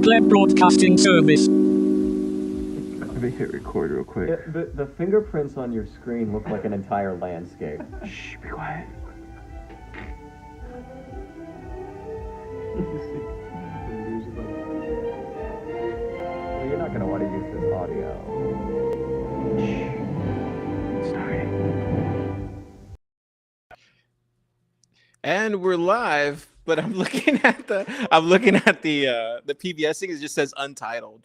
Pleb Broadcasting Service. Let me hit record real quick. The fingerprints on your screen look like an entire landscape. Shh, be quiet. Well, you're not going to want to use this audio. Shh. Starting. And we're live, but I'm looking at the PBS thing. It just says untitled,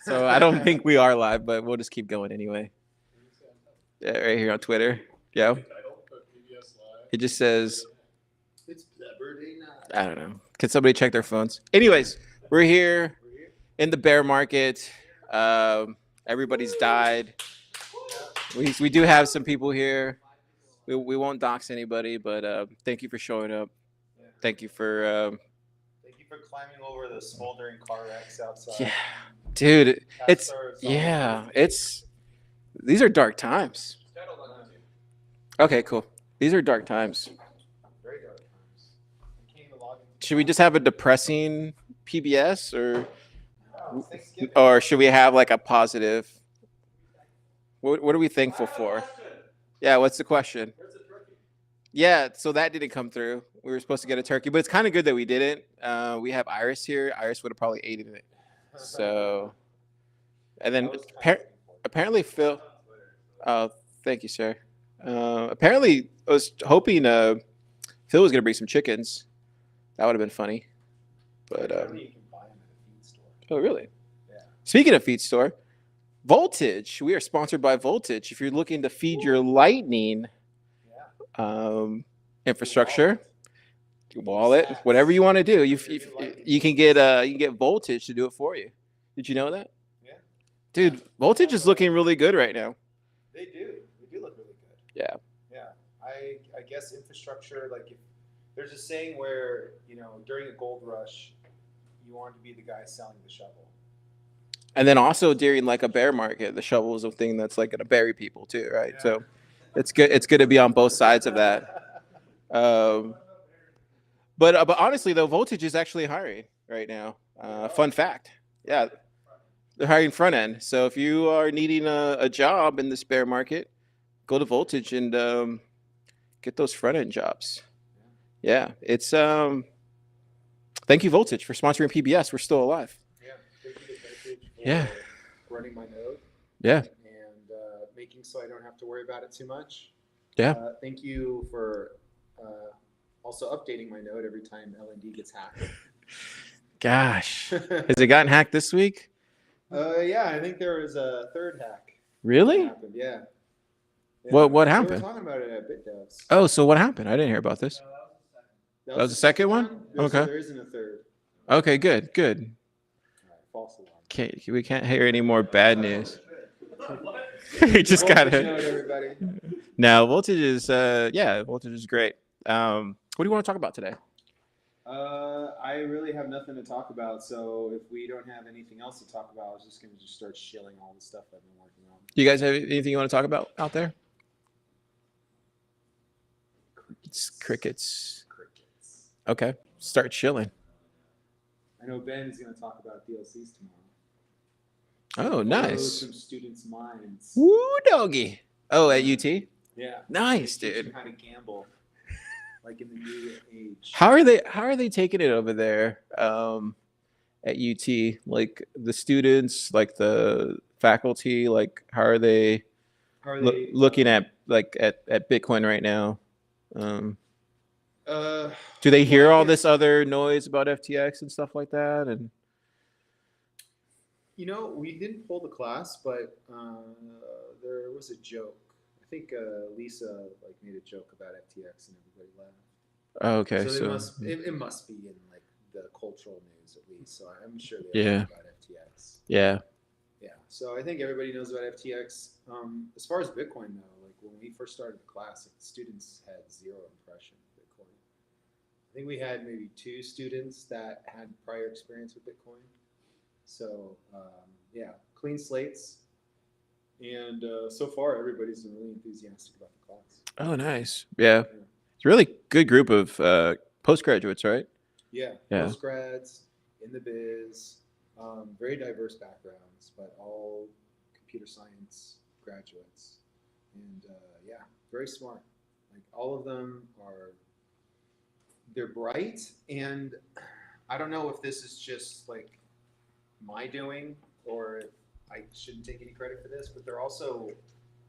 so I don't think we are live, but we'll just keep going anyway. Yeah, right here on Twitter. Yeah. It just says. I don't know. Can somebody check their phones? Anyways, we're here in the bear market. Everybody's died. We do have some people here. We won't dox anybody, but thank you for showing up. Thank you for climbing over the smoldering car wrecks outside. Yeah, dude, these are dark times. Okay, cool. These are dark times. Very dark times. Should we just have a depressing PBS, or should we have like a positive? What are we thankful for? Yeah, what's the question? Yeah, so that didn't come through. We were supposed to get a turkey, but it's kind of good that we didn't. We have Iris here. Iris would have probably ate it. So, and then apparently Phil. Oh, thank you, sir. Apparently, I was hoping Phil was gonna bring some chickens. That would have been funny. But oh, really? Yeah. Speaking of feed store, Voltage. We are sponsored by Voltage. If you're looking to feed your Lightning infrastructure, wallet, whatever you want to do, you can get Voltage to do it for you. Did you know that? Yeah. Dude, Voltage is looking really good right now. They do look really good. Yeah. Yeah. I guess infrastructure, like if there's a saying where, during a gold rush, you want to be the guy selling the shovel. And then also during like a bear market, the shovel is a thing that's like gonna bury people too, right? Yeah. So it's good to be on both sides of that. But honestly though, Voltage is actually hiring right now. Fun fact. Yeah. They're hiring front end. So if you are needing a job in this bear market, go to Voltage and get those front end jobs. Yeah. It's thank you, Voltage, for sponsoring PBS. We're still alive. Yeah. Thank you to Voltage for running my node. Yeah. And making so I don't have to worry about it too much. Yeah. Thank you for also updating my node every time LND gets hacked. Gosh. Has it gotten hacked this week? Yeah, I think there was a third hack. Really? Happened, yeah. What happened? We were talking about it at BitDevs. Oh, so what happened? I didn't hear about this. That was the second one? Okay. There isn't a third. Okay, good. All right, false alarm. We can't hear any more bad news. We just got it. Everybody. Now, Voltage is Voltage is great. What do you want to talk about today? I really have nothing to talk about, so if we don't have anything else to talk about, I was just going to start shilling all the stuff I've been working on. You guys have anything you want to talk about out there? Crickets. Okay, start chilling. I know Ben's going to talk about DLCs tomorrow. Oh, nice. Some students' minds. Woo, doggy. Oh, at UT? Yeah. Nice, Teach dude. them how to gamble, like in the new age. How are they taking it over there at UT? Like the students, like the faculty, like how are they looking at Bitcoin right now? Do they hear all this other noise about FTX and stuff like that? And we didn't pull the class, but there was a joke. I think Lisa made a joke about FTX and everybody laughed. Oh, okay, so it must be in like the cultural news at least. So I'm sure they know about FTX. Yeah. Yeah. So I think everybody knows about FTX. As far as Bitcoin though, like when we first started the class, the students had zero impression of Bitcoin. I think we had maybe 2 students that had prior experience with Bitcoin. So clean slates. And so far, everybody's been really enthusiastic about the class. Oh, nice. Yeah. It's a really good group of postgraduates, right? Yeah, Yeah. post grads in the biz, very diverse backgrounds, but all computer science graduates, and yeah, very smart. Like all of them are, they're bright, and I don't know if this is just like my doing or if I shouldn't take any credit for this, but they're also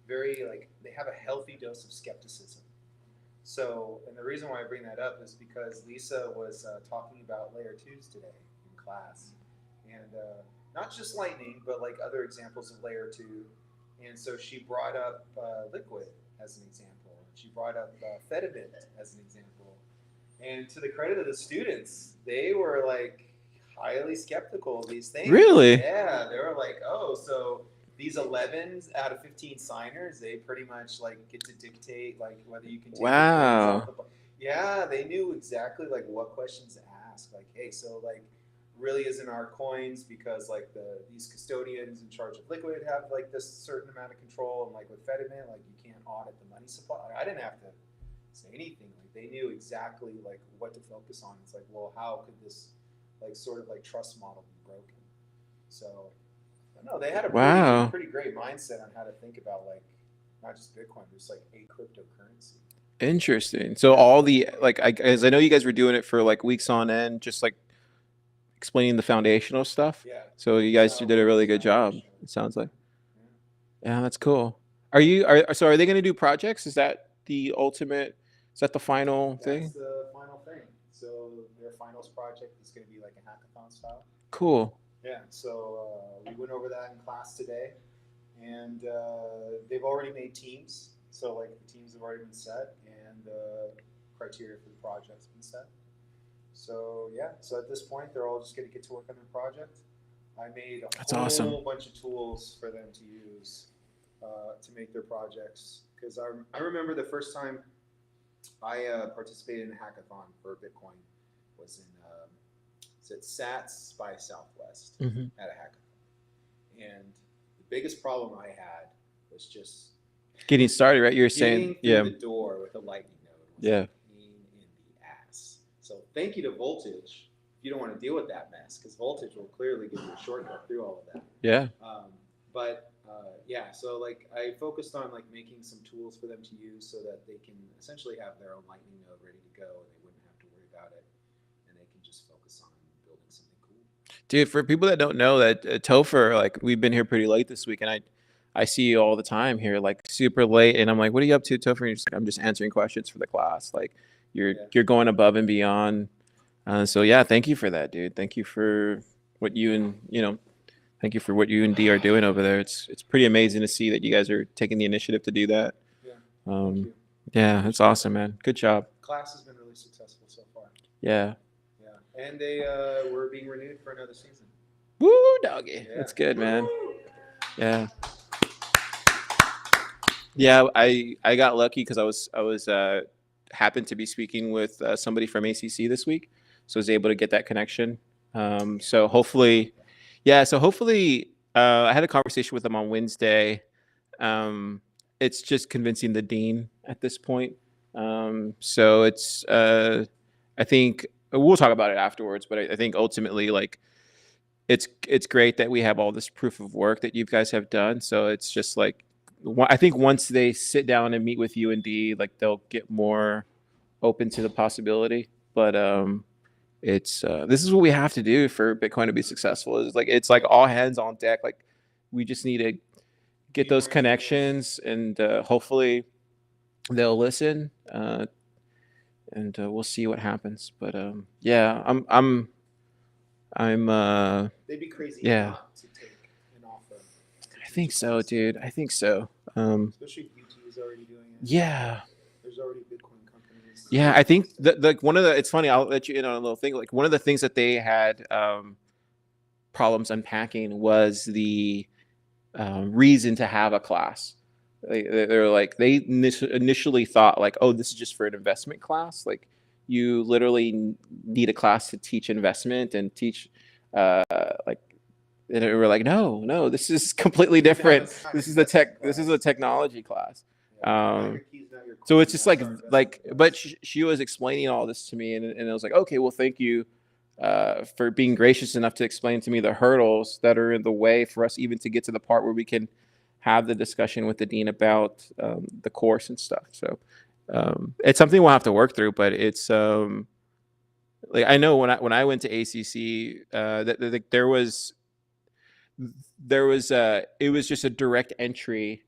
very like they have a healthy dose of skepticism. So, and the reason why I bring that up is because Lisa was talking about layer twos today in class, and not just lightning, but like other examples of layer two. And so she brought up liquid as an example. She brought up Fedimint as an example. And to the credit of the students, they were like highly skeptical of these things. Really? Yeah, they were like, oh, so these 11s out of 15 signers, they pretty much like get to dictate like whether you can take Wow. the grades. Yeah, they knew exactly like what questions to ask. Like, hey, so like really isn't our coins because like these custodians in charge of liquid have like this certain amount of control, and like with Fedimint, like you can't audit the money supply. Like, I didn't have to say anything. Like they knew exactly like what to focus on. It's like, well, how could this like sort of like trust model be broken? So no, they had a Wow. pretty great mindset on how to think about like not just Bitcoin, but just like a cryptocurrency. Interesting. So all the like, as I know you guys were doing it for like weeks on end, just like explaining the foundational stuff. Yeah. So you guys did a really good job. It sounds like. Yeah, that's cool. Are they going to do projects? Is that the ultimate? Is that the final thing? That's the final thing. So their finals project is going to be like a hackathon style. Cool. Yeah. So we went over that in class today, and they've already made teams. So like the teams have already been set, and the criteria for the project's been set. So yeah. So at this point, they're all just going to get to work on their project. I made a whole bunch of tools for them to use to make their projects, because I remember the first time I participated in a hackathon for Bitcoin was in SATS by Southwest at a hackathon, and the biggest problem I had was just getting started. Right, you're getting saying, yeah, through the door with a lightning node was yeah, a pain in the ass. So thank you to Voltage. You don't want to deal with that mess, because Voltage will clearly give you a shortcut through all of that. yeah. Yeah, so like I focused on like making some tools for them to use so that they can essentially have their own lightning node ready to go, and they wouldn't have to worry about it, and they can just focus on building something cool. Dude, for people that don't know, that Topher, like we've been here pretty late this week, and I see you all the time here, like super late, and I'm like, what are you up to, Topher? And you're just like, I'm just answering questions for the class. Like you're going above and beyond. So yeah, thank you for that, dude. Thank you for what you and thank you for what you and D are doing over there. It's pretty amazing to see that you guys are taking the initiative to do that. Yeah. Thank you. Yeah, that's awesome, man. Good job. Class has been really successful so far. Yeah. Yeah, and they were being renewed for another season. Woo, doggy. Yeah. That's good, man. Yeah. Yeah, I got lucky because I was happened to be speaking with somebody from ACC this week, so I was able to get that connection. So hopefully, I had a conversation with them on Wednesday. It's just convincing the dean at this point. So it's I think we'll talk about it afterwards, but I think ultimately, like, it's great that we have all this proof of work that you guys have done. So it's just like, I think once they sit down and meet with you and D, like they'll get more open to the possibility. But it's this is what we have to do for Bitcoin to be successful. It's like all hands on deck. Like we just need to get those connections, and hopefully they'll listen, and we'll see what happens. But yeah, I'm They'd be crazy not to take an offer. I think so, dude. I think so. Especially if UT is already doing it. Yeah. There's already Bitcoin companies. Yeah, I think it's funny, I'll let you in on a little thing. Like one of the things that they had problems unpacking was the reason to have a class. They're like, they initially thought like, oh, this is just for an investment class. Like you literally need a class to teach investment and teach like, and we're like, no, this is completely different. This is a technology class. Not Um, your keys, not your so coin, it's just that's our investment but trust. she was explaining all this to me, and I was like, okay, well, thank you for being gracious enough to explain to me the hurdles that are in the way for us even to get to the part where we can have the discussion with the dean about the course and stuff. So it's something we'll have to work through, but it's like I know when I went to ACC, that there was it was just a direct entry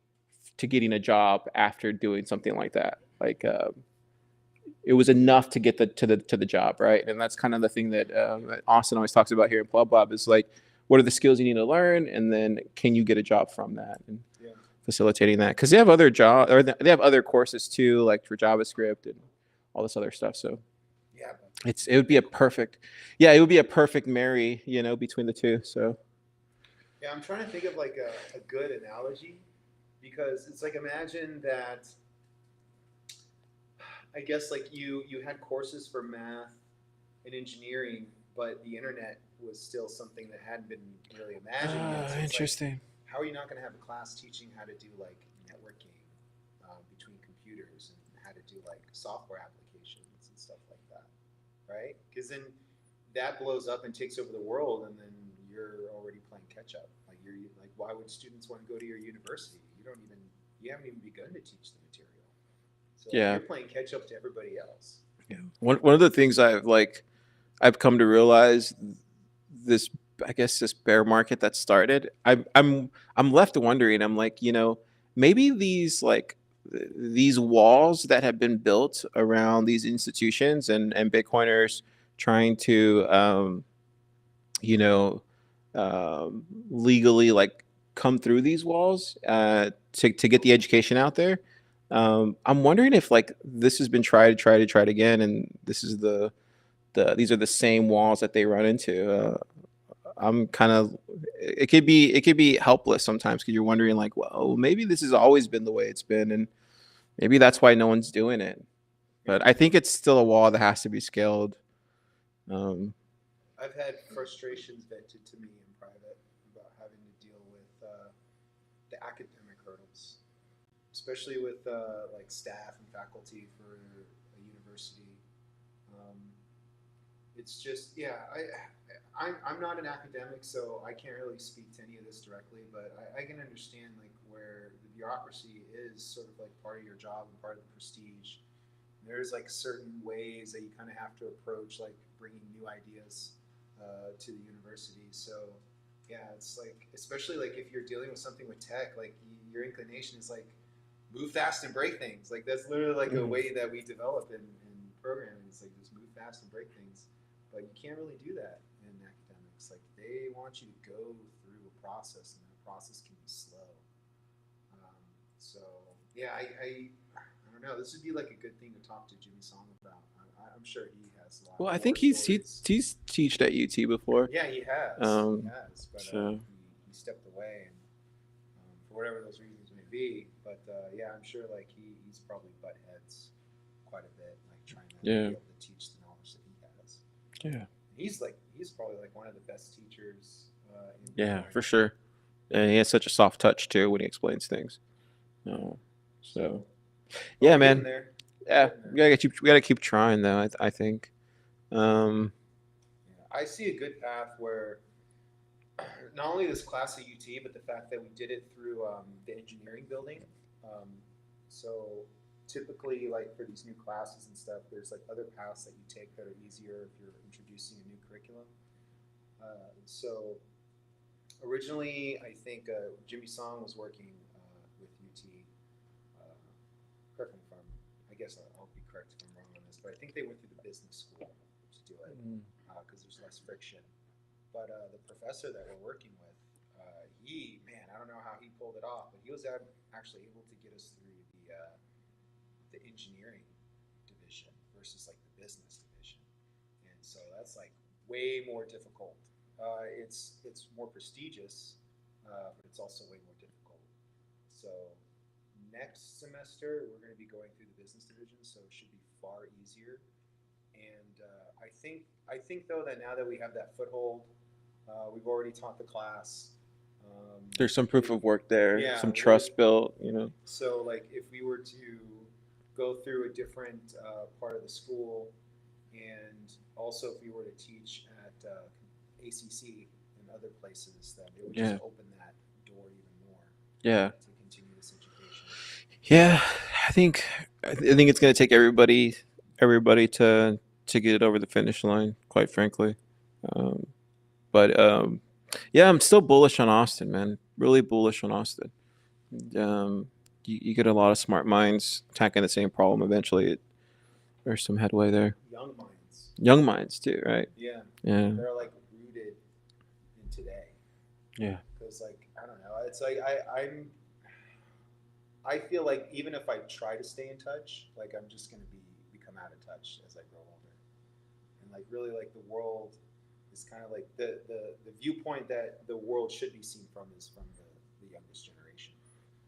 to getting a job after doing something like that. Like it was enough to get to the job, right? And that's kind of the thing that Austin always talks about here in Pleb Lab is like, what are the skills you need to learn, and then can you get a job from that? And Yeah. facilitating that, because they have other job or they have other courses too, like for JavaScript and all this other stuff. So Yeah. it would be a perfect, yeah, it would be a perfect marry, you know, between the two. So Yeah, I'm trying to think of like a good analogy because it's like imagine that I guess like you had courses for math and engineering, but the internet was still something that hadn't been really imagined yet. So it's like, interesting. how are you not going to have a class teaching how to do like networking between computers and how to do like software applications and stuff like that, right? Because then that blows up and takes over the world, and then you're already playing catch up. Like you're like, why would students want to go to your university? You haven't even begun to teach the material. So like, Yeah. you're playing catch up to everybody else. Yeah. One of the things I've come to realize, this, I guess, this bear market that started, I'm left wondering. I'm like, you know, maybe these walls that have been built around these institutions and Bitcoiners trying to you know legally like come through these walls to get the education out there. I'm wondering if like this has been tried again, and this is these are the same walls that they run into. I'm kind of, it could be helpless sometimes because you're wondering like, well, maybe this has always been the way it's been, and maybe that's why no one's doing it. But I think it's still a wall that has to be scaled. Um, I've had frustrations vented to me in private about having to deal with the academic hurdles, especially with like staff and faculty for a university. Um, it's just yeah, I'm not an academic, so I can't really speak to any of this directly, but I can understand like where the bureaucracy is sort of like part of your job and part of the prestige. There's like certain ways that you kind of have to approach like bringing new ideas to the university. So yeah, it's like especially like if you're dealing with something with tech, like your inclination is like move fast and break things. Like that's literally like a way that we develop in programming. It's like just move fast and break things, but you can't really do that in academics. Like they want you to go through a process, and that process can be slow. So yeah, I don't know. This would be like a good thing to talk to Jimmy Song about. I'm sure he has a lot well, I more think stories. he's teached at UT before. Yeah, he has. He Um, has, but so he stepped away, and for whatever those reasons may be. But yeah, I'm sure like he's probably butt heads quite a bit, like trying to yeah, be able to teach the knowledge that he has. yeah, He's probably like one of the best teachers. yeah, Bitcoin. for sure. And he has such a soft touch too when he explains things. So But yeah, we're getting man. there. Yeah, we gotta keep trying though. I think. Um, Yeah, I see a good path where not only this class at UT, but the fact that we did it through the engineering building. Um, so typically, like for these new classes and stuff, there's like other paths that you take that are easier if you're introducing a new curriculum. So originally, I think Jimmy Song was working with UT. Correct me if I'm, I guess I'll be correct if I'm wrong on this, but I think they went through the business school to do it because there's less friction. But the professor that we're working with, man, I don't know how he pulled it off, but he was actually able to get us through the engineering division versus like the business division, and so that's like way more difficult. It's more prestigious, but it's also way more difficult. So next semester we're going to be going through the business division, so it should be far easier. And I think though that now that we have that foothold, we've already taught the class. There's some proof of work there, Yeah, some trust built, So like if we were to go through a different part of the school, and also if we were to teach at ACC and other places, then it would just Yeah. open that door even more Yeah. to continue this education. Yeah, I think it's gonna take everybody to get it over the finish line, quite frankly. But yeah, I'm still bullish on Austin, man. Really bullish on Austin. You get a lot of smart minds tackling the same problem. Eventually, there's some headway there. Young minds. Young minds too, right? Yeah. Yeah. They're like rooted in today. Yeah. Because like I don't know, it's like I feel like even if I try to stay in touch, like I'm just gonna become out of touch as I grow older. And like really like the world is kind of like the viewpoint that the world should be seen from is from the youngest generation.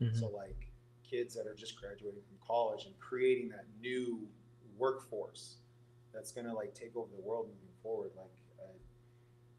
Mhm. So like kids that are just graduating from college and creating that new workforce that's gonna like take over the world moving forward. Like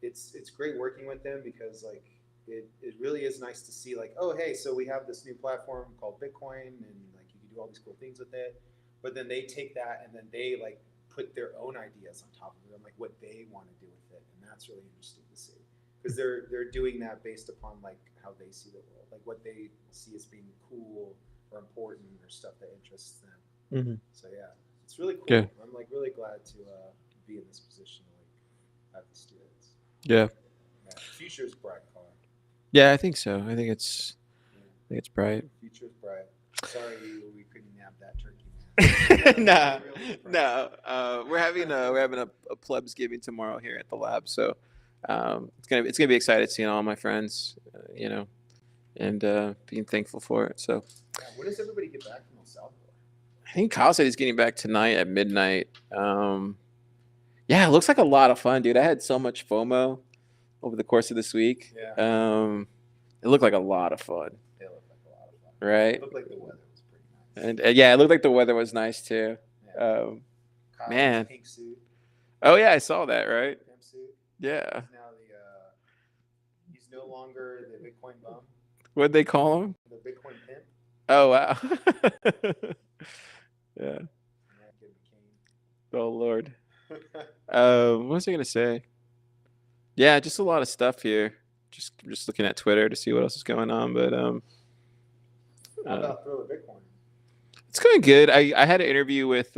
it's great working with them because like it really is nice to see like, oh hey, so we have this new platform called Bitcoin and like you can do all these cool things with it. But then they take that and then they like put their own ideas on top of it and like what they want to do with it. And that's really interesting to see. Because they're doing that based upon like how they see the world, like what they see as being cool or important or stuff that interests them. Mm-hmm. So yeah, it's really cool. Yeah. I'm like really glad to be in this position to like have the students. Yeah. Yeah, future is bright, Colin. Yeah, I think so. I think it's bright. Future is bright. Sorry, we couldn't nab that turkey, man. No, Really surprised. no. We're having a plebs giving tomorrow here at the lab, so it's gonna be exciting seeing all my friends, and being thankful for it. So Yeah, when does everybody get back from El Salvador? I think Kyle said he's getting back tonight at midnight. Yeah, it looks like a lot of fun, dude. I had so much FOMO over the course of this week. Yeah. It looked like a lot of fun, They look like a lot of fun. right? It looked like the weather was pretty nice. And yeah, it looked like the weather was nice too. Yeah. Kyle in man. his pink suit, Oh yeah, I saw that, right? pimp suit. Yeah. He's now he's no longer the Bitcoin bum, What'd they call him? the Bitcoin pimp. Oh wow. Yeah. Yeah, give him Oh Lord. a cane. What was I gonna say? Yeah, just a lot of stuff here. Just looking at Twitter to see what else is going on, but How about Thriller Bitcoin? it's going good. I had an interview with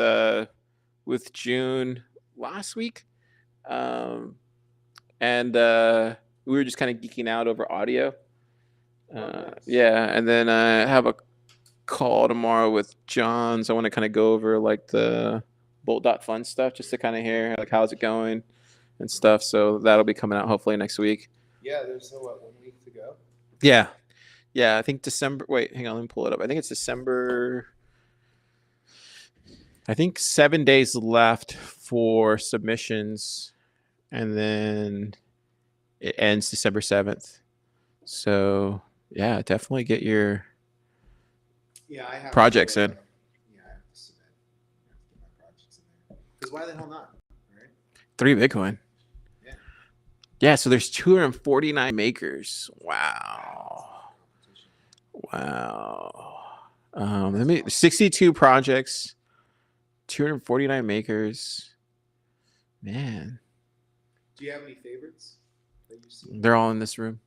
June last week, and we were just kind of geeking out over audio. Nice. Yeah, and then I have a call tomorrow with John, so I want to kind of go over like the Bolt.fun stuff, just to kind of hear like how's it going and stuff. So that'll be coming out hopefully next week. Yeah, there's 1 week to go. Yeah. I think December. Wait, hang on, let me pull it up. I think it's December. I think 7 days left for submissions, and then it ends December 7th. So yeah, definitely get your Yeah, I have projects to, in. Yeah, I have to submit. I have to get my projects in there. Because why the hell not? Right? 3 Bitcoin. Yeah. Yeah, so there's 249 makers. Wow. Let me 62 projects, 249 makers. Man, Do you have any favorites that you see? they're all in this room.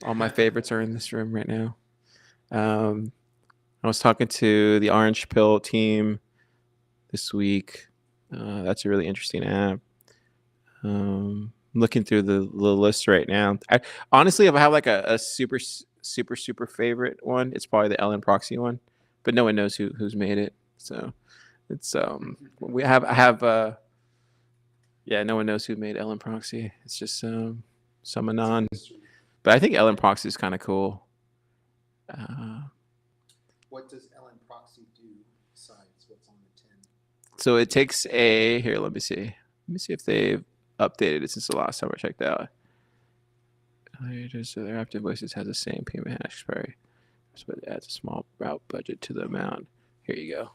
All my favorites are in this room right now. I was talking to the Orange Pill team this week. That's a really interesting app. Looking through the list right now. Honestly, if I have like a super favorite one, it's probably the Ellen Proxy one, but no one knows who's made it. So it's yeah, no one knows who made Ellen Proxy. It's just some anon. But I think Ellen Proxy is kind of cool. What does Ellen Proxy do besides what's on the tin? So it takes here. Let me see if they've updated it since the last time I checked out. So their active voices has the same payment hash expiry, so it adds a small route budget to the amount. Here you go.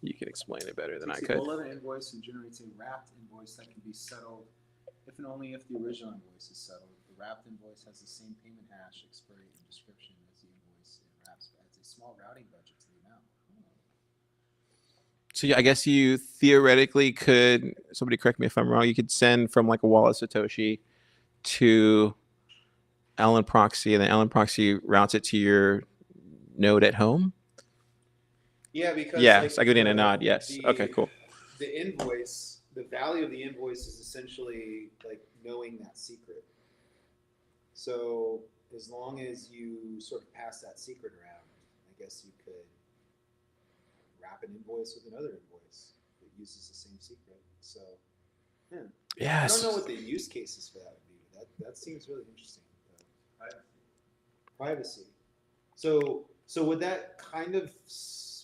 You can explain it better than I Takes a could. full letter invoice and generates a wrapped invoice that can be settled if and only if the original invoice is settled. The wrapped invoice has the same payment hash, expiry, and description as the invoice and wraps, but adds a small routing budget to the amount. So yeah, I guess you theoretically could, somebody correct me if I'm wrong, you could send from like a wallet Satoshi to Allen Proxy, and then Allen Proxy routes it to your node at home. Yeah, because Yes, I go in a nod. Yes. Okay, cool. The invoice, the value of the invoice is essentially like knowing that secret. So as long as you sort of pass that secret around, I guess you could wrap an invoice with another invoice that uses the same secret. So, yeah. I Yes. don't know what the use cases for that would be. That seems really interesting. Privacy. So would that kind of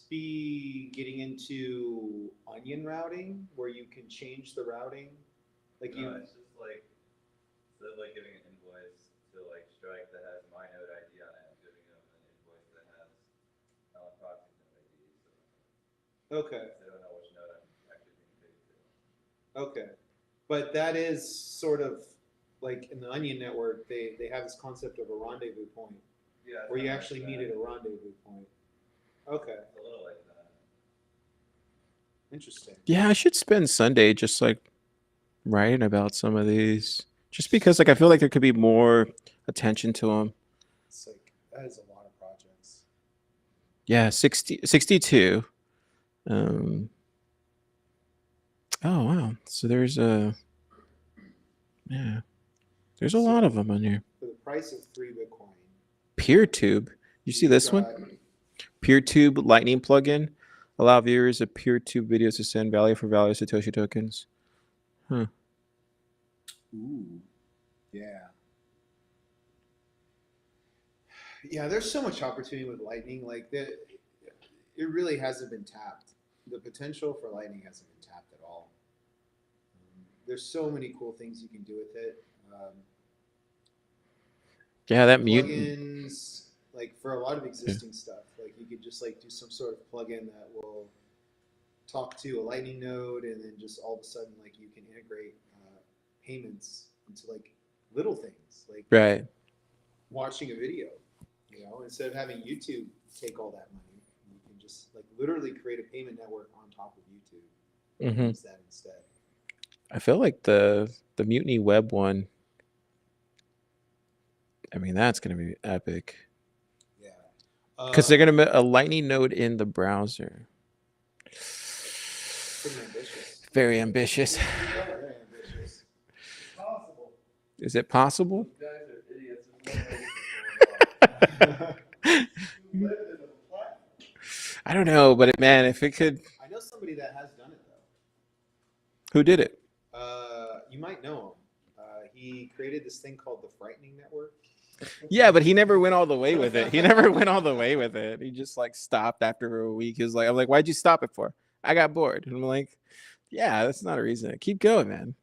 be getting into onion routing, where you can change the routing? Like No, it's just like instead of like giving an invoice to like Strike that has my node ID on it, I'm giving them an invoice that has Allen Proxy's node ID. So Okay. they don't know which node I'm actually being paid to. Okay. But that is sort of like in the Onion network, they have this concept of a rendezvous point, Yeah, where you actually meet at a rendezvous point. Okay. It's a little like that. Interesting. Yeah, I should spend Sunday just like writing about some of these, just because like I feel like there could be more attention to them. It's like, that is a lot of projects. Yeah, 62. Oh wow. So there's a there's a lot of them on here. For the price of 3 Bitcoin. PeerTube. You see this one? PeerTube Lightning plugin. Allow viewers of PeerTube videos to send value for value Satoshi tokens. Huh. Ooh. Yeah. Yeah, there's so much opportunity with Lightning. Like it really hasn't been tapped. The potential for Lightning hasn't been tapped at all. There's so many cool things you can do with it. Yeah, that mutant. Plugins, like for a lot of existing stuff, like you could just like do some sort of plugin that will talk to a Lightning node, and then just all of a sudden, like you can integrate payments into like little things, like Right. watching a video. You know, instead of having YouTube take all that money, you can just like literally create a payment network on top of YouTube and use that instead. I feel like the Mutiny Web one, I mean, that's going to be epic. Yeah. Because they're going to make a Lightning node in the browser. Pretty ambitious. Very ambitious. Very ambitious. Possible. Is it possible? Those guys are idiots. There's no way to live in a platform. I don't know, but man, if it could. I know somebody that has done it though. Who did it? You might know him. He created this thing called the Frightening Network. Yeah, but he never went all the way with it. He never went all the way with it. He just like stopped after a week. He was like, I'm like, why'd you stop it for? I got bored. And I'm like, yeah, that's not a reason. Keep going, man.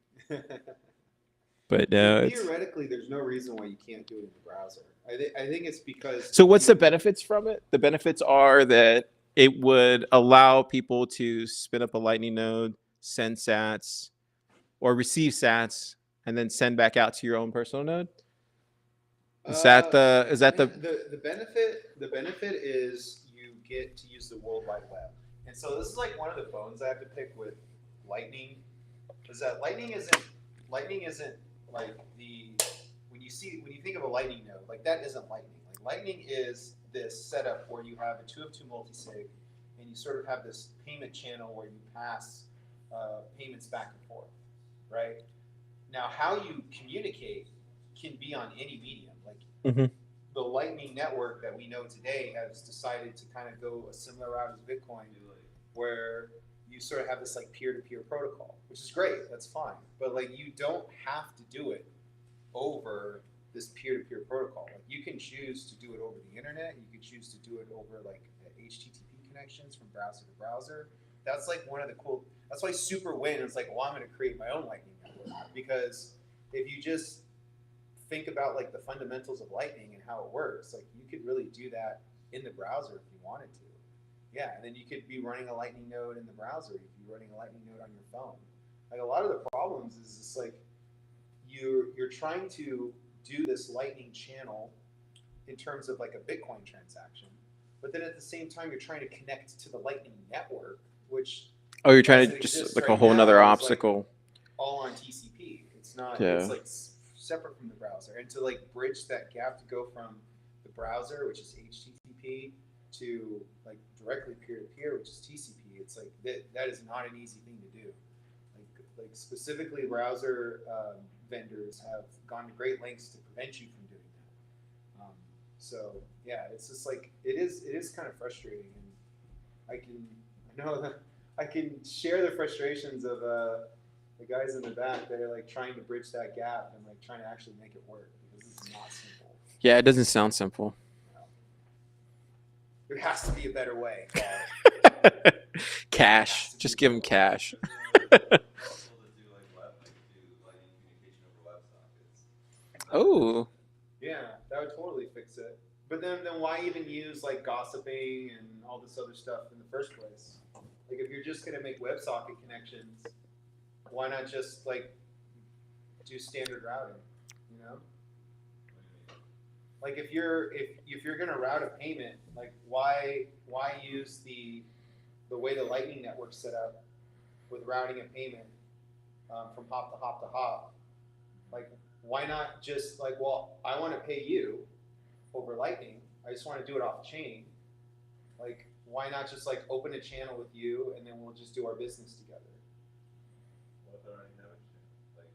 But no, theoretically, there's no reason why you can't do it in the browser. I think it's because. So what's the benefits from it? The benefits are that it would allow people to spin up a Lightning node, send sats, or receive sats, and then send back out to your own personal node. Is that the benefit? The benefit is you get to use the World Wide Web, and so this is like one of the bones I have to pick with Lightning, is that Lightning isn't like when you think of a Lightning node, like that isn't Lightning. Like Lightning is this setup where you have a 2 of 2 multisig, and you sort of have this payment channel where you pass payments back and forth, right? Now, how you communicate can be on any medium. Like the Lightning network that we know today has decided to kind of go a similar route as Bitcoin, where you sort of have this like peer-to-peer protocol, which is great. That's fine, but like you don't have to do it over this peer-to-peer protocol. Like you can choose to do it over the internet. You can choose to do it over like HTTP connections from browser to browser. That's like one of the cool. That's why SuperWin is like, well, I'm going to create my own Lightning network, because if you just think about like the fundamentals of Lightning and how it works, like you could really do that in the browser if you wanted to. Yeah, and then you could be running a Lightning node in the browser. You could be running a Lightning node on your phone. Like a lot of the problems is just like you're trying to do this Lightning channel in terms of like a Bitcoin transaction, but then at the same time you're trying to connect to the Lightning network, which Oh, you're trying as to it just exists like a right whole now nother is, like, obstacle. all on TCP. It's not. Yeah. It's like separate from the browser, and to like bridge that gap to go from the browser, which is HTTP, to like directly peer to peer, which is TCP. It's like that is not an easy thing to do. Like specifically, browser vendors have gone to great lengths to prevent you from doing that. So yeah, it's just like it is kind of frustrating, and I know that I can share the frustrations of the guys in the back that are like trying to bridge that gap and like trying to actually make it work, because this is not simple. Yeah, it doesn't sound simple. There has to be a better way. Cash. Just give them cash. Oh. Yeah, that would totally fix it. But then why even use like gossiping and all this other stuff in the first place? Like if you're just gonna make WebSocket connections, why not just like do standard routing? You know? Like if you're gonna route a payment, like why use the way the Lightning network's set up with routing a payment from hop to hop to hop? Like why not just like, well, I want to pay you over Lightning. I just want to do it off chain. Like why not just like open a channel with you and then we'll just do our business together? What if I already have a channel? Like,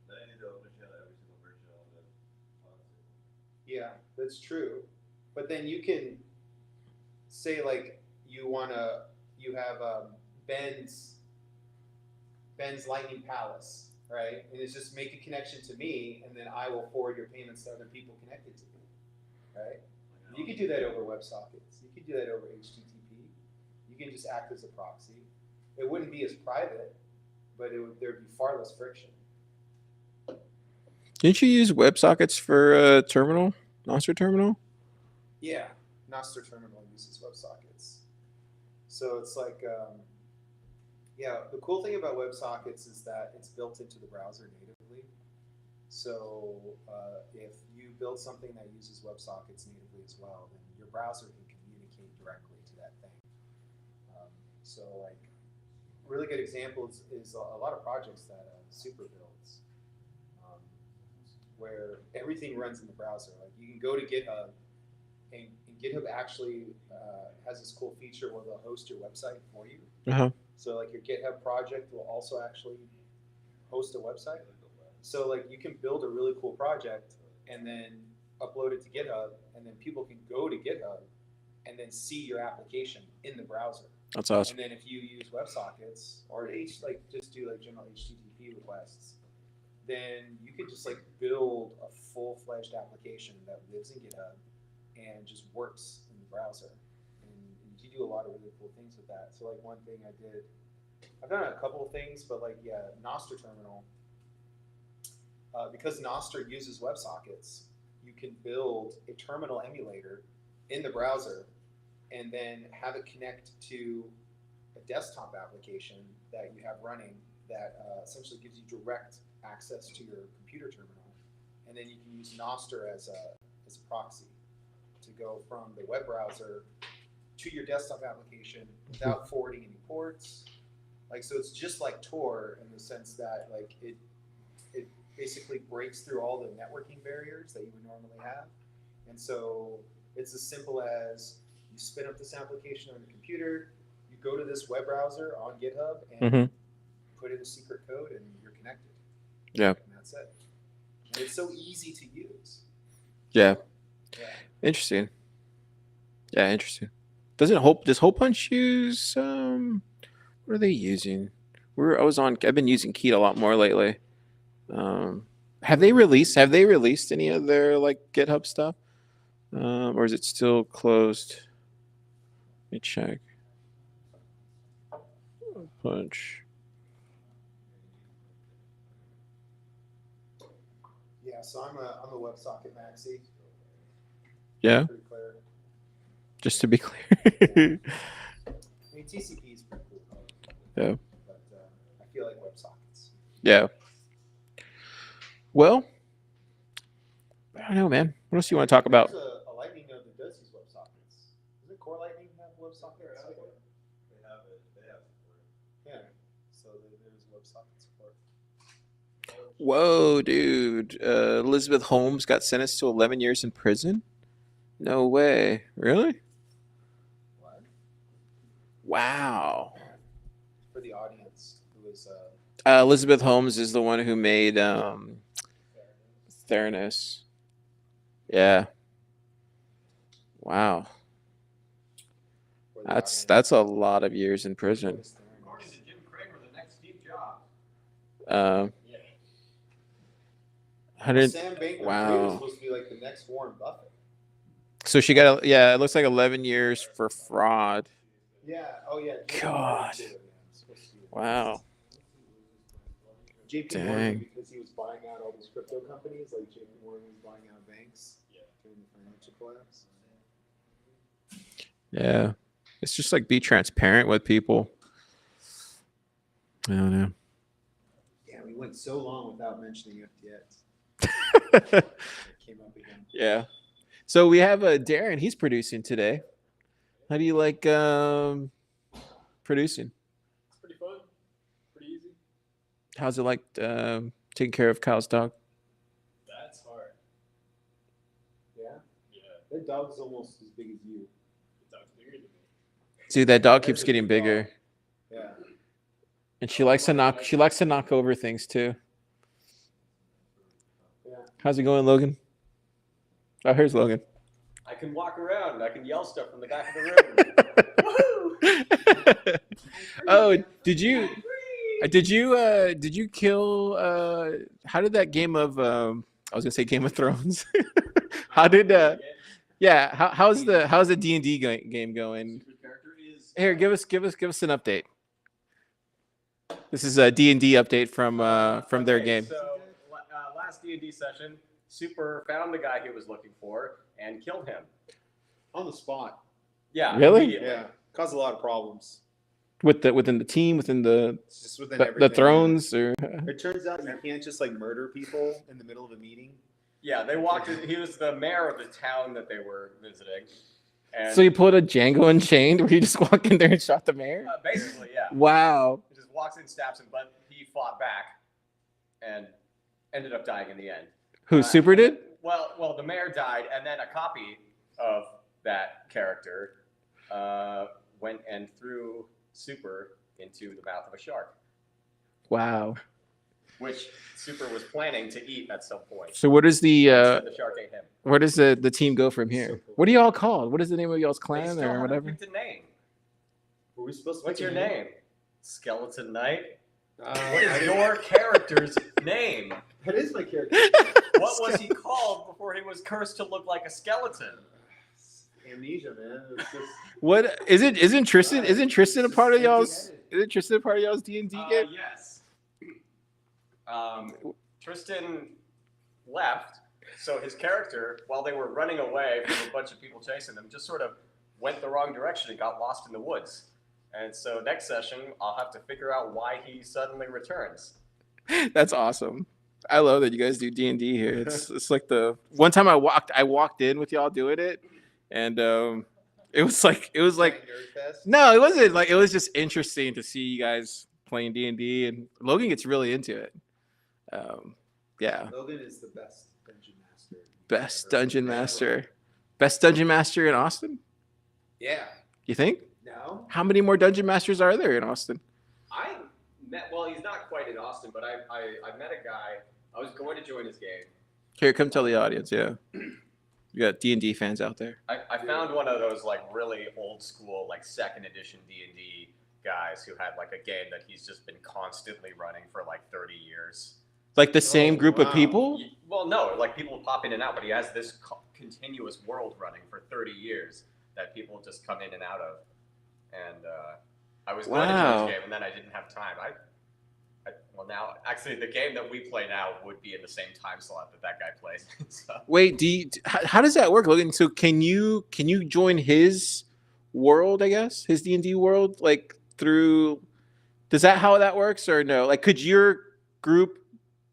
then I need to open a channel every single version on the policy. Yeah, that's true. But then you can say like you have Ben's Lightning Palace, right? And it's just make a connection to me, and then I will forward your payments to other people connected to me, right? You could do that over WebSockets. You could do that over HTTP. You can just act as a proxy. It wouldn't be as private, but there'd be far less friction. Didn't you use WebSockets for terminal? Nostr terminal? Yeah, Nostr terminal uses WebSockets. So it's like, yeah, the cool thing about WebSockets is that it's built into the browser natively. So if you build something that uses WebSockets natively as well, then your browser can communicate directly to that thing. So like, really good example is a lot of projects that Super builds, where everything runs in the browser. Like you can go to GitHub, and GitHub actually has this cool feature where they'll host your website for you. Uh-huh. So like your GitHub project will also actually host a website. So like you can build a really cool project and then upload it to GitHub, and then people can go to GitHub and then see your application in the browser. That's awesome. And then if you use WebSockets or just do like general HTTP requests, then you could just like build a full-fledged application that lives in GitHub and just works in the browser. And you do a lot of really cool things with that. So like one thing I've done a couple of things, but like, yeah, Nostr terminal, because Nostr uses WebSockets, you can build a terminal emulator in the browser and then have it connect to a desktop application that you have running that essentially gives you direct access to your computer terminal. And then you can use Nostr as a proxy to go from the web browser to your desktop application without forwarding any ports. Like, so it's just like Tor in the sense that like it basically breaks through all the networking barriers that you would normally have. And so it's as simple as you spin up this application on your computer, you go to this web browser on GitHub and put in a secret code and you're connected. Yeah. And that's it. And it's so easy to use. Yeah. Yeah. Interesting. Yeah, interesting. Does Hole Punch use what are they using? I've been using Keat a lot more lately. Have they released any of their like GitHub stuff? Or is it still closed? Let me check. Punch. Yeah, so I'm a WebSocket maxi. Yeah. Pretty clear. Just to be clear. I mean, TCP is pretty cool. Yeah. But I feel like WebSockets. Yeah. Well, I don't know, man. What else do you want to talk about? There's a lightning node that does use WebSockets. Does it Core Lightning have WebSockets? They have it. They have support. Yeah. So there's WebSocket support. Whoa, dude. Elizabeth Holmes got sentenced to 11 years in prison? No way. Really? What? Wow. For the audience, who is Elizabeth Holmes is the one who made Theranos. Yeah. Wow. for the That's audience. a lot of years in prison. According to Jim Cramer, the next Steve Jobs. Um, Yeah. 100. Sam Bankman-Fried Wow. was supposed to be like the next Warren Buffett. So she got it looks like 11 years for fraud. Yeah. Oh yeah. God. Yeah, it's supposed to be- Wow. JP Dang. Morgan, because he was buying out all these crypto companies, like JP Morgan was buying out banks during the financial collapse. Yeah. It's just like be transparent with people. I don't know. Yeah, we went so long without mentioning FTX. It came up again. Yeah. So we have Darren. He's producing today. How do you like producing? It's pretty fun. Pretty easy. How's it like taking care of Kyle's dog? That's hard. Yeah, Yeah. that dog's almost as big as you. The dog's bigger than me. Dude, that dog keeps getting bigger, Yeah. and she likes to knock over things too. Yeah. How's it going, Logan? Oh, here's Logan. I can walk around. I can yell stuff from the back of the room. Oh, did you kill how did that game of I was gonna say Game of Thrones? How did yeah, how's the D&D game going? Super character is. Here, give us an update. This is a D&D update from their Okay, game. So last D&D session, Super found the guy he was looking for and killed him. On the spot. Yeah. Really? immediately. Yeah. Caused a lot of problems. Within the team, within the It's just within the everything. thrones, or It turns out you can't just like murder people in the middle of a meeting. Yeah, they walked in. He was the mayor of the town that they were visiting. And so you pulled a Django Unchained where you just walk in there and shot the mayor? basically, yeah. Wow. He just walks in, stabs him, but he fought back and ended up dying in the end. Who, Super did? Well, the mayor died, and then a copy of that character went and threw Super into the mouth of a shark, Wow. which Super was planning to eat at some point. So what is the Instead, the shark ate him. where does the team go from here? What are y'all called? What is the name of y'all's They clan still or haven't whatever? picked a name. Were we supposed to What's pick your a name? Skeleton Knight. What I is didn't- your character's name? That is my character. What was he called before he was cursed to look like a skeleton? Amnesia, man. It's just What isn't Tristan a part of y'all's D&D game? Yes. Tristan left, so his character, while they were running away from a bunch of people chasing them, just sort of went the wrong direction and got lost in the woods. And so next session, I'll have to figure out why he suddenly returns. That's awesome. I love that you guys do D&D here. It's like the one time I walked in with y'all doing it, and it was like Nerd Fest. no, it wasn't like, it was just interesting to see you guys playing D&D, and Logan gets really into it. Yeah, Logan is the best dungeon master. best dungeon master in Austin. Yeah. You think? No. How many more dungeon masters are there in Austin? I met, well, he's not quite in Austin, but I met a guy. I was going to join his game. Here, come tell the audience. Yeah, you got D&D fans out there. I found one of those like really old school, like second edition D&D guys who had like a game that he's just been constantly running for like 30 years. Like the same group of wow. people? Well, no, like people pop in and out, but he has this continuous world running for 30 years that people just come in and out of. And I was going to join Wow. his game, and then I didn't have time. Well, now actually the game that we play now would be in the same time slot that guy plays. So. Wait, how does that work, Logan? So can you join his world? I guess his D&D world, like through. Does that how that works, or no? Like, could your group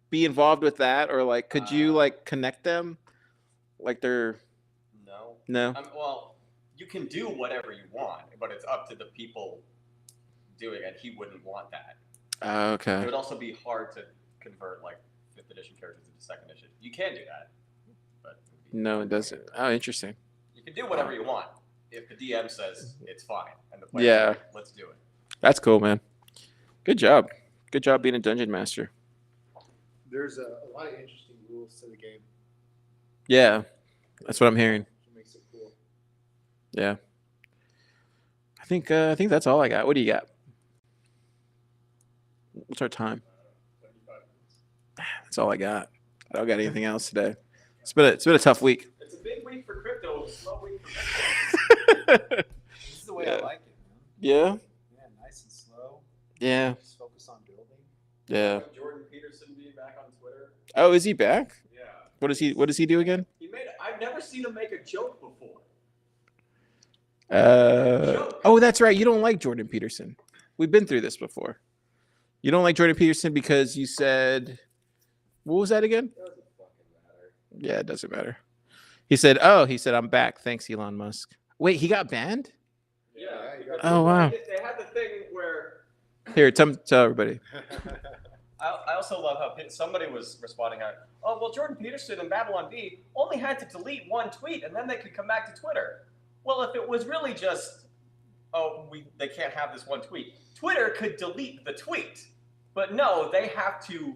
be involved with that, or like, could you like connect them? Like they're No. no. Well, you can do whatever you want, but it's up to the people doing it. He wouldn't want that. It Okay. would also be hard to convert like 5th edition characters into 2nd edition. You can do that, but it would be- No, it doesn't. Oh, interesting. you can do whatever you want if the DM says it's fine and the players Yeah. are like, let's do it. That's cool, man. Good job. Good job being a dungeon master. There's a lot of interesting rules to the game. Yeah, that's what I'm hearing. Which makes it cool. Yeah. I think that's all I got. What do you got? What's our time? 35 minutes. That's all I got. I don't got anything else today. It's been a tough week. It's a big week for crypto, a slow week for Bitcoin. This is the way Yeah. I like it, man. Yeah. Yeah, nice and slow. Yeah. Just focus on building. Yeah. Jordan Peterson being back on Twitter. Oh, is he back? Yeah. What does he do again? I've never seen him make a joke before. Oh, that's right. You don't like Jordan Peterson. We've been through this before. You don't like Jordan Peterson because you said, what was that again? Doesn't fucking matter. Yeah, it doesn't matter. He said, I'm back. Thanks, Elon Musk. Wait, he got banned? Yeah. you got- Oh, wow. They had the thing where Here, tell everybody. I also love how somebody was responding out, oh, well, Jordan Peterson and Babylon B only had to delete one tweet and then they could come back to Twitter. Well, if it was really just, they can't have this one tweet, Twitter could delete the tweet. But no, they have to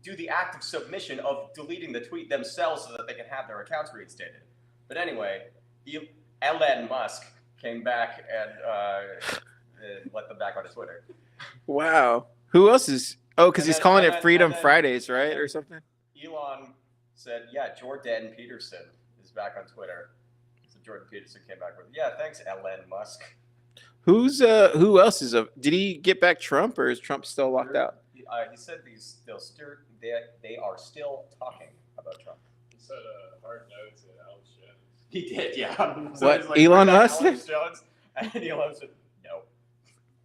do the act of submission of deleting the tweet themselves so that they can have their accounts reinstated. But anyway, Elon Musk came back and let them back onto Twitter. Wow. Who else is? Oh, because And he's then- calling and it then- Freedom and then- Fridays, right, or something? Elon said, yeah, Jordan Peterson is back on Twitter. So Jordan Peterson came back with, yeah, thanks, Elon Musk. Who else is? Did he get back Trump, or is Trump still locked out? He said they are still talking about Trump. He said a hard no to Alex Jones. He did, yeah. So What, he's like, Elon "Bring back Musk?" Alex Jones. And Elon said, no.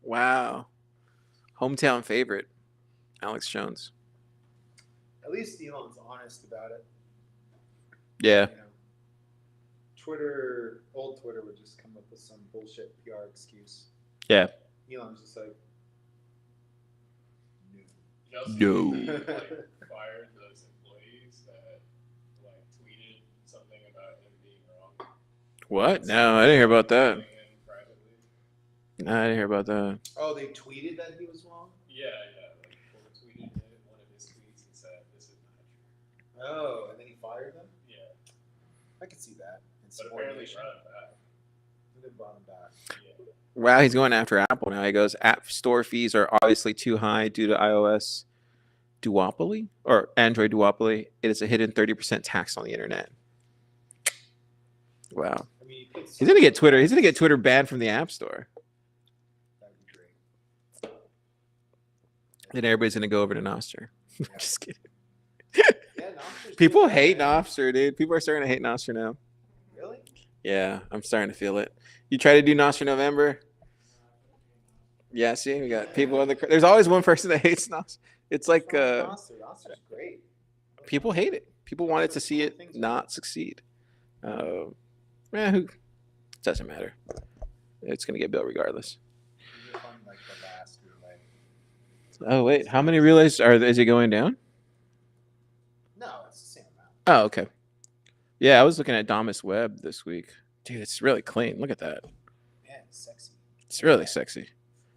Wow. Hometown favorite, Alex Jones. At least Elon's honest about it. Yeah. You know, old Twitter would just come up with some bullshit PR excuse. Yeah. Elon's just like, no. You also No. see that he, like, fired those employees that like tweeted something about him being wrong. What? No, I didn't hear about that. Calling him privately. No, I didn't hear about that. Oh, they tweeted that he was wrong? Yeah. Like people tweeted one of his tweets and said, "This is not true." Oh, and then he fired them? Yeah. I could see that. But apparently brought him back. And then brought him back. Yeah. Wow, he's going after Apple now. He goes, app store fees are obviously too high due to iOS duopoly or Android duopoly. It is a hidden 30% tax on the internet. Wow. I mean, you could He's gonna get Twitter. He's gonna get Twitter banned from the App Store. That'd be great. Then everybody's gonna go over to Nostr. Just kidding. Yeah, Nostr's People doing hate that. Nostr, dude. People are starting to hate Nostr now. Really? Yeah, I'm starting to feel it. You try to do Nostr November? Yeah, see, we got people in the. There's always one person that hates Nostr. It's like Nostr's great. people hate it. People wanted to see it not succeed. Who doesn't matter. It's gonna get built regardless. These are fun, like the last relay. Oh wait, how many relays is it going down? No, it's the same amount. Oh, okay. Yeah, I was looking at Damus Web this week. Dude, it's really clean. Look at that. Man, it's sexy. It's really sexy.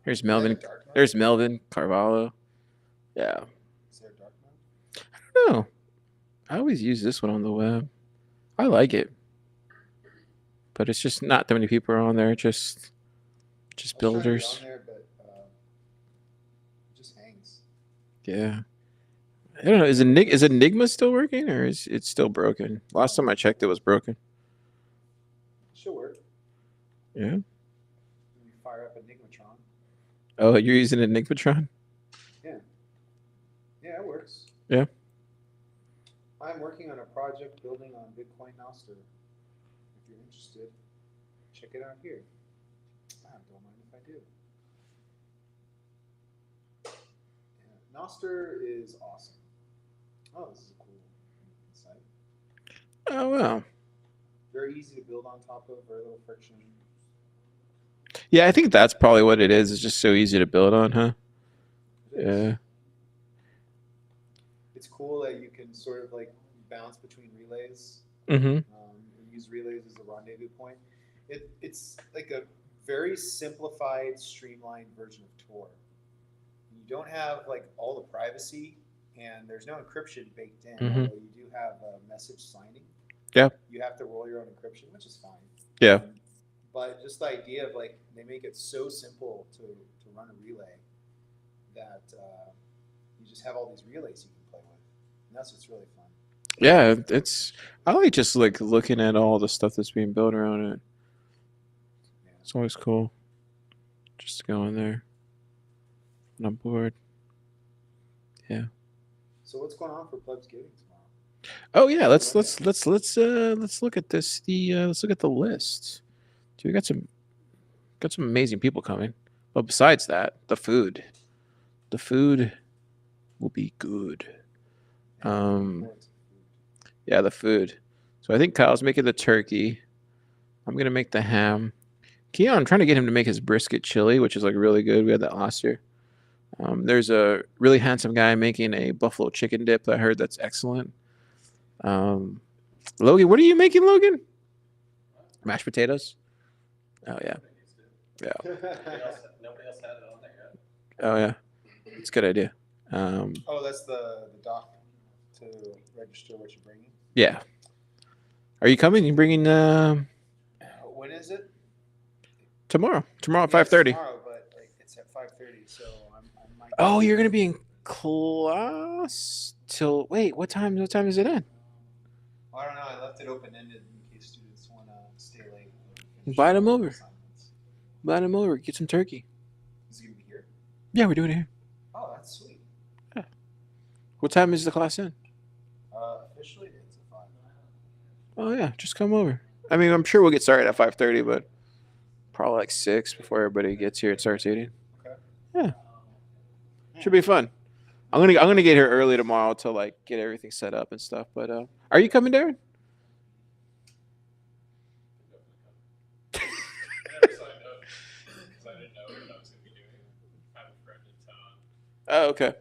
Here's Melvin. Is that a dark mode? There's Melvin Carvalho. Yeah. Is there a dark mode? I don't know. I always use this one on the web. I like it. But it's just not that many people are on there. Just I was trying to get builders. on there, but it just hangs. Yeah. I don't know. Is Enigma still working or is it still broken? Last time I checked, it was broken. Should work. Yeah. When you fire up Enigmatron. Oh, you're using Enigmatron? Yeah, it works. Yeah. I'm working on a project building on Bitcoin Nostr. If you're interested, check it out here. I don't mind if I do. Yeah, Nostr is awesome. Oh, this is a cool site. Oh wow. Very easy to build on top of, very little friction. Yeah, I think that's probably what it is. It's just so easy to build on, huh? It is. Yeah. It's cool that you can sort of like bounce between relays. Mm-hmm. Use relays as a rendezvous point. It's like a very simplified, streamlined version of Tor. You don't have like all the privacy, and there's no encryption baked in. Mhm. Although you do have message signing. Yeah. You have to roll your own encryption, which is fine. Yeah. But just the idea of like they make it so simple to run a relay that you just have all these relays you can play with, and that's what's really fun. Yeah, it's I like just like looking at all the stuff that's being built around it. It's always cool. Just to go in there. And I'm bored. Yeah. So what's going on for Pleb's Giving tomorrow? Oh yeah, let's look at this. Let's look at the list. Dude, we got some amazing people coming. But besides that, the food will be good. Yeah, the food. So I think Kyle's making the turkey. I'm gonna make the ham. Keon, I'm trying to get him to make his brisket chili, which is like really good. We had that last year. There's a really handsome guy making a buffalo chicken dip that I heard that's excellent. Logan, what are you making, Logan? Mashed potatoes? Oh yeah. Yeah. Nobody else had it on there yet. Oh yeah. It's a good idea. Oh, that's the doc to register what you're bringing. Yeah. Are you coming? You bringing When is it? tomorrow? Tomorrow at Yeah, it's 5:30. tomorrow, but like it's at 5:30, so I might. Oh, you're gonna be in class till wait. What time? What time is it in? I don't know. I left it open ended in case students want to stay late. and finish Invite 'em their over. assignments. Invite him over. Get some turkey. Is he gonna be here? Yeah, we're doing it here. Oh, that's sweet. What time is the class in? Officially, it's at 5. Oh yeah, just come over. I mean, I'm sure we'll get started at 5:30, but probably like 6 before everybody gets here and starts eating. Okay. Yeah. Should be fun. I'm gonna get here early tomorrow to like get everything set up and stuff. But are you coming, Darren? I never signed up because I didn't know what I was going to be doing. I have a friend in town. Oh, okay.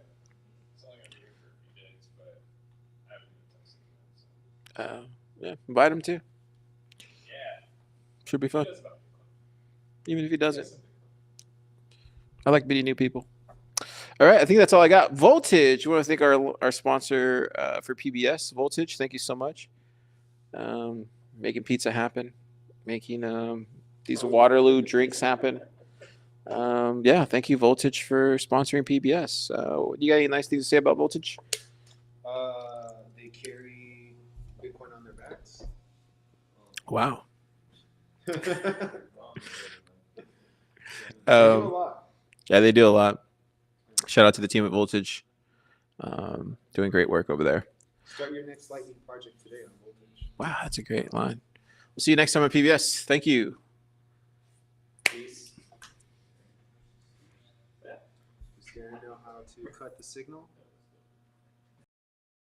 It's only going to be here for a few days, but I haven't even texted him. So. Yeah, invite him too. Yeah. Should be fun. He does about Even if he Bitcoin. doesn't. He does some Bitcoin. I like meeting new people. All right, I think that's all I got. Voltage. We want to thank our sponsor for PBS, Voltage. Thank you so much. Making pizza happen, making these Waterloo drinks happen. Yeah, thank you, Voltage, for sponsoring PBS. You got any nice things to say about Voltage? They carry Bitcoin on their backs. Wow. They do a Um, lot. yeah, they do a lot. Shout out to the team at Voltage. Doing great work over there. Start your next lightning project today on Voltage. Wow, that's a great line. We'll see you next time at PBS. Thank you. Peace. Does Darren know how to cut the signal?